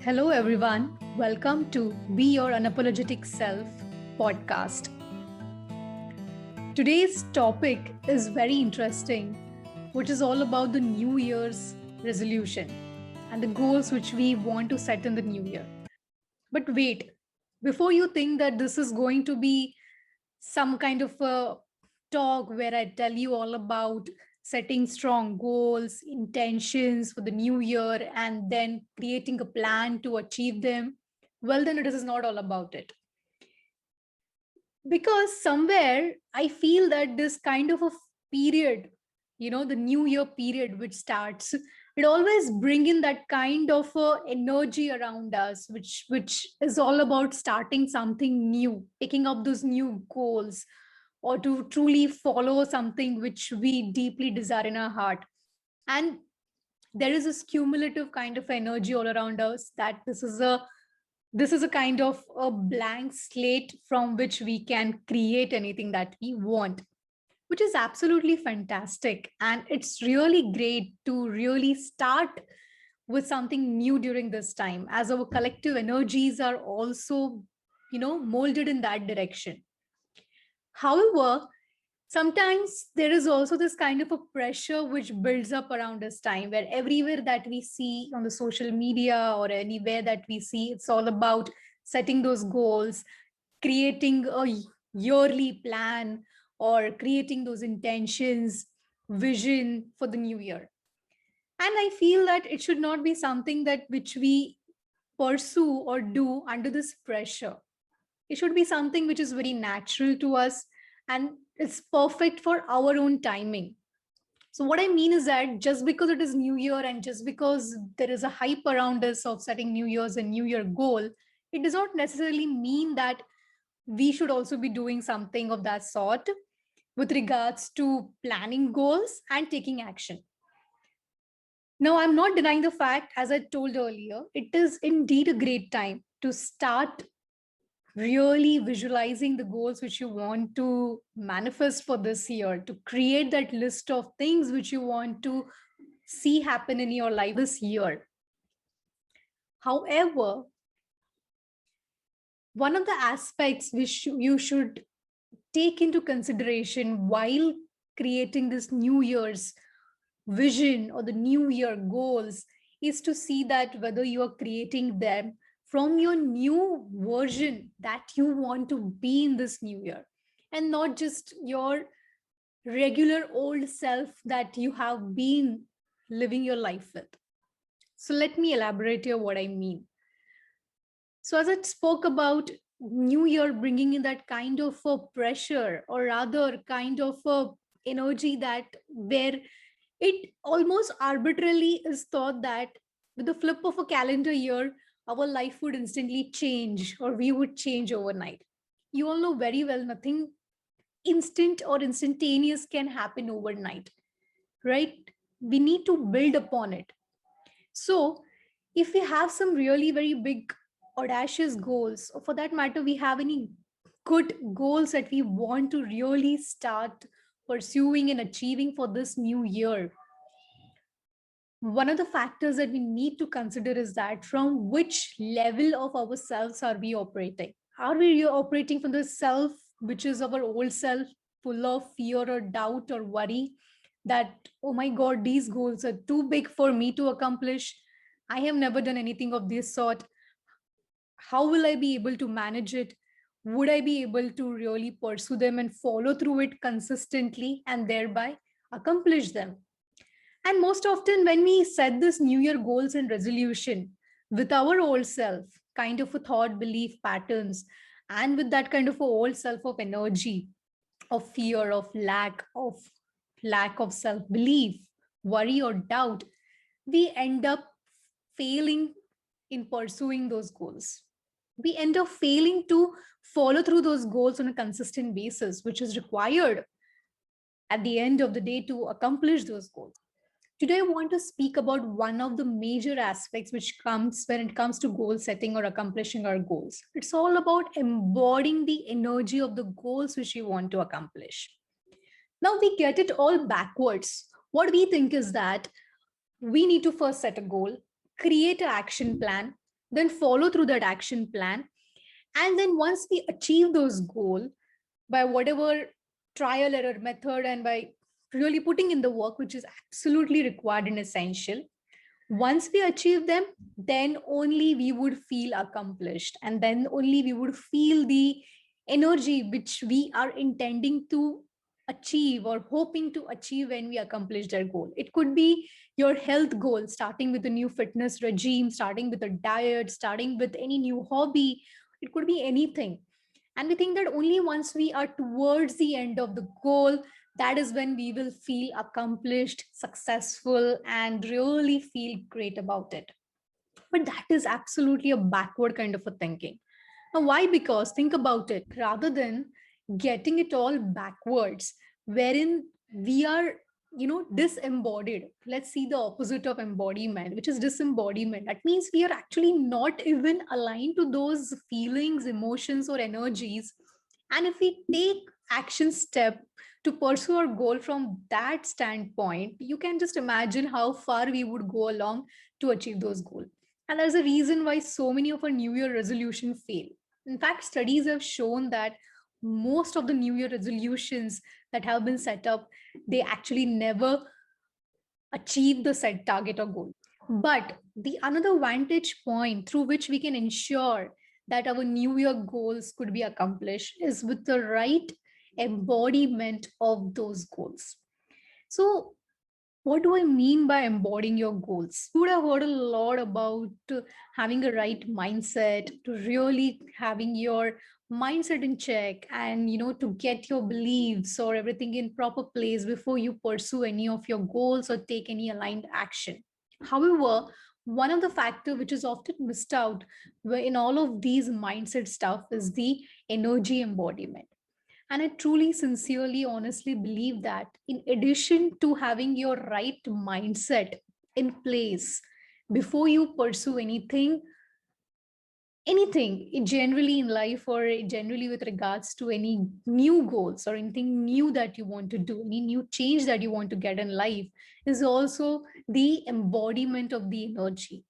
Hello, everyone. Welcome to Be Your Unapologetic Self podcast. Today's topic is very interesting, which is all about the New Year's resolution and the goals which we want to set in the new year. But wait, before you think that this is going to be some kind of a talk where I tell you all about setting strong goals, intentions for the new year, and then creating a plan to achieve them, well, then it is not all about it. Because somewhere I feel that this kind of a period, the new year period which starts, it always bring in that kind of energy around us, which is all about starting something new, picking up those new goals, or to truly follow something which we deeply desire in our heart. And there is this cumulative kind of energy all around us, that this is a kind of a blank slate from which we can create anything that we want, which is absolutely fantastic. And it's really great to really start with something new during this time, as our collective energies are also molded in that direction. However, sometimes there is also this kind of a pressure which builds up around this time, where everywhere that we see on the social media or anywhere that we see, it's all about setting those goals, creating a yearly plan, or creating those intentions, vision for the new year. And I feel that it should not be something that which we pursue or do under this pressure. It should be something which is very natural to us, and it's perfect for our own timing. So what I mean is that just because it is new year and just because there is a hype around us of setting new year's and new year goal, it does not necessarily mean that we should also be doing something of that sort with regards to planning goals and taking action. Now, I'm not denying the fact, as I told earlier, it is indeed a great time to start really visualizing the goals which you want to manifest for this year, to create that list of things which you want to see happen in your life this year. However, one of the aspects which you should take into consideration while creating this new year's vision or the new year goals is to see that whether you are creating them from your new version that you want to be in this new year, and not just your regular old self that you have been living your life with. So let me elaborate here what I mean. So as I spoke about new year bringing in that kind of a pressure, or rather kind of a energy, that where it almost arbitrarily is thought that with the flip of a calendar year, our life would instantly change, or we would change overnight. You all know very well nothing instant or instantaneous can happen overnight, right? We need to build upon it. So if we have some really very big audacious goals, or for that matter we have any good goals that we want to really start pursuing and achieving for this new year, one of the factors that we need to consider is that from which level of ourselves are we operating? Are we operating from the self which is our old self, full of fear or doubt or worry that, oh my God, these goals are too big for me to accomplish? I have never done anything of this sort. How will I be able to manage it? Would I be able to really pursue them and follow through it consistently and thereby accomplish them? And most often, when we set this new year goals and resolution with our old self, kind of a thought, belief patterns, and with that kind of a old self of energy, of fear, of lack of self belief, worry, or doubt, we end up failing in pursuing those goals. We end up failing to follow through those goals on a consistent basis, which is required at the end of the day to accomplish those goals. Today, I want to speak about one of the major aspects which comes when it comes to goal setting or accomplishing our goals. It's all about embodying the energy of the goals which we want to accomplish. Now, we get it all backwards. What we think is that we need to first set a goal, create an action plan, then follow through that action plan. And then once we achieve those goals by whatever trial error method and by really putting in the work, which is absolutely required and essential, once we achieve them, then only we would feel accomplished, and then only we would feel the energy which we are intending to achieve or hoping to achieve when we accomplish their goal. It could be your health goal, starting with a new fitness regime, starting with a diet, starting with any new hobby. It could be anything. And we think that only once we are towards the end of the goal, that is when we will feel accomplished, successful, and really feel great about it. But that is absolutely a backward kind of a thinking. Now, why? Because think about it, rather than getting it all backwards, wherein we are, disembodied. Let's see the opposite of embodiment, which is disembodiment. That means we are actually not even aligned to those feelings, emotions, or energies. And if we take action step to pursue our goal from that standpoint, you can just imagine how far we would go along to achieve those goals. And there's a reason why so many of our New Year resolution fail. In fact, studies have shown that most of the New Year resolutions that have been set up, they actually never achieve the set target or goal. But the another vantage point through which we can ensure that our New Year goals could be accomplished is with the right embodiment of those goals. So, what do I mean by embodying your goals? You would have heard a lot about having a right mindset, to really having your mindset in check, and to get your beliefs or everything in proper place before you pursue any of your goals or take any aligned action. However, one of the factor which is often missed out in all of these mindset stuff is the energy embodiment. And I truly, sincerely, honestly believe that in addition to having your right mindset in place before you pursue anything generally in life, or generally with regards to any new goals or anything new that you want to do, any new change that you want to get in life, is also the embodiment of the energy.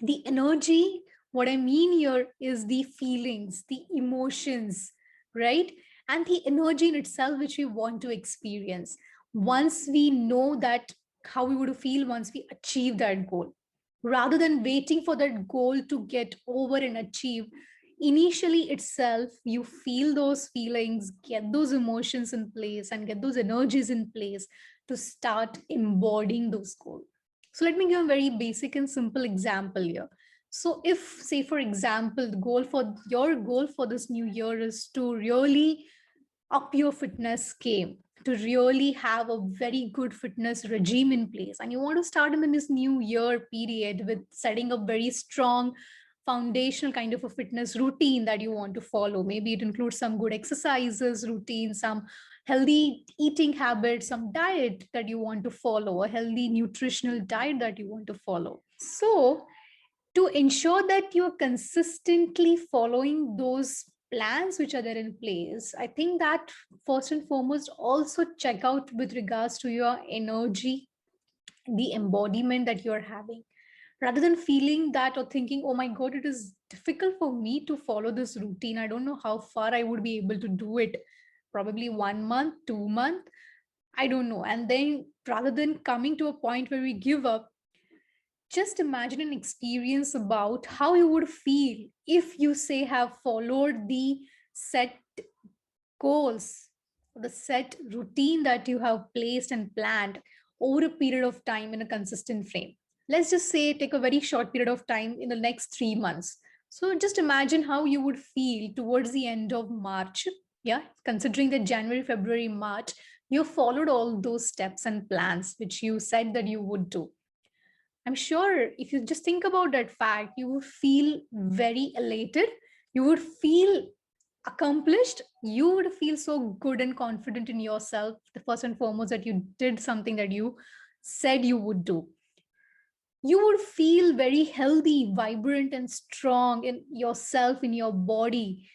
The energy, what I mean here is the feelings, the emotions, right? And the energy in itself which we want to experience once we know that how we would feel once we achieve that goal, rather than waiting for that goal to get over and achieve. Initially itself, you feel those feelings, get those emotions in place, and get those energies in place to start embodying those goals. So let me give a very basic and simple example here. So if, say, for example, the goal for your goal for this new year is to really up your fitness game, to really have a very good fitness regime in place, and you want to start in this new year period with setting up very strong foundational kind of a fitness routine that you want to follow. Maybe it includes some good exercises routine, some healthy eating habits, some diet that you want to follow, a healthy nutritional diet that you want to follow. So to ensure that you're consistently following those plans which are there in place, I think that first and foremost also check out with regards to your energy, the embodiment that you're having, rather than feeling that or thinking, oh my god, it is difficult for me to follow this routine, I don't know how far I would be able to do it, probably 1 month, 2 month, I don't know. And then rather than coming to a point where we give up, just imagine an experience about how you would feel if you, say, have followed the set goals, the set routine that you have placed and planned over a period of time in a consistent frame. Let's just say take a very short period of time in the next 3 months. So just imagine how you would feel towards the end of March. Yeah, considering that January, February, March, you followed all those steps and plans which you said that you would do. I'm sure if you just think about that fact, you would feel very elated. You would feel accomplished. You would feel so good and confident in yourself. The first and foremost, that you did something that you said you would do. You would feel very healthy, vibrant, and strong in yourself, in your body.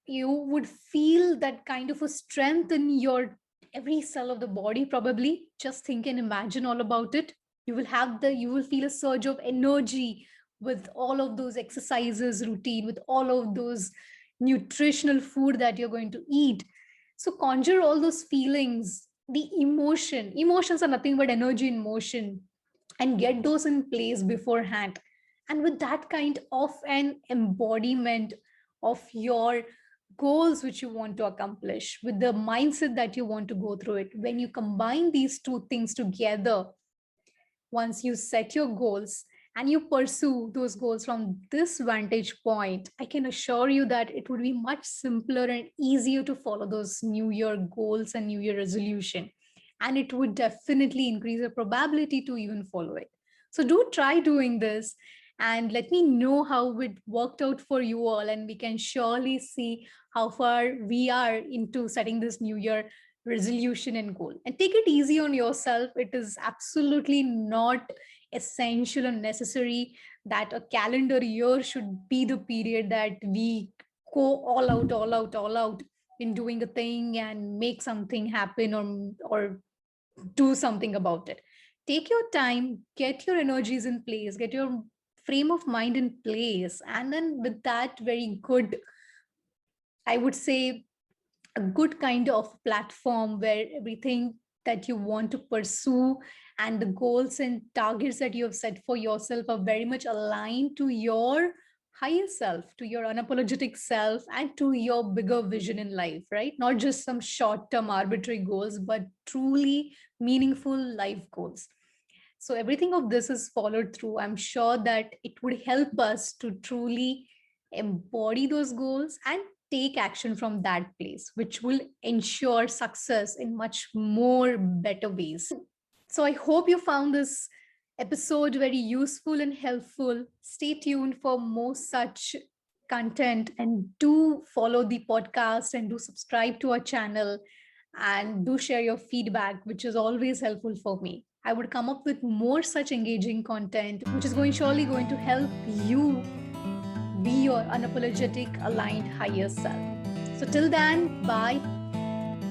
You would feel that kind of a strength in your every cell of the body, probably. Just think and imagine all about it. You will feel a surge of energy with all of those exercises routine, with all of those nutritional food that you're going to eat. So conjure all those feelings, the emotions are nothing but energy in motion, and get those in place beforehand. And with that kind of an embodiment of your goals which you want to accomplish, with the mindset that you want to go through it, when you combine these two things together, once you set your goals and you pursue those goals from this vantage point, I can assure you that it would be much simpler and easier to follow those new year goals and new year resolution. And it would definitely increase the probability to even follow it. So do try doing this and let me know how it worked out for you all. And we can surely see how far we are into setting this new year resolution and goal. And take it easy on yourself. It is absolutely not essential and necessary that a calendar year should be the period that we go all out in doing a thing and make something happen, or do something about it. Take your time, get your energies in place, get your frame of mind in place, and then with that very good, I would say, a good kind of platform where everything that you want to pursue and the goals and targets that you have set for yourself are very much aligned to your higher self, to your unapologetic self, and to your bigger vision in life, right? Not just some short term arbitrary goals, but truly meaningful life goals. So everything of this is followed through. I'm sure that it would help us to truly embody those goals and take action from that place, which will ensure success in much more better ways. So I hope you found this episode very useful and helpful. Stay tuned for more such content, and do follow the podcast and do subscribe to our channel, and do share your feedback, which is always helpful for me. I would come up with more such engaging content, which is surely going to help you be your unapologetic, aligned higher self. So till then, bye,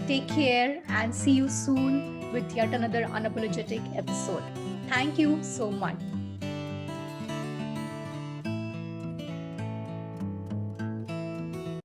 take care, and see you soon with yet another unapologetic episode. Thank you so much.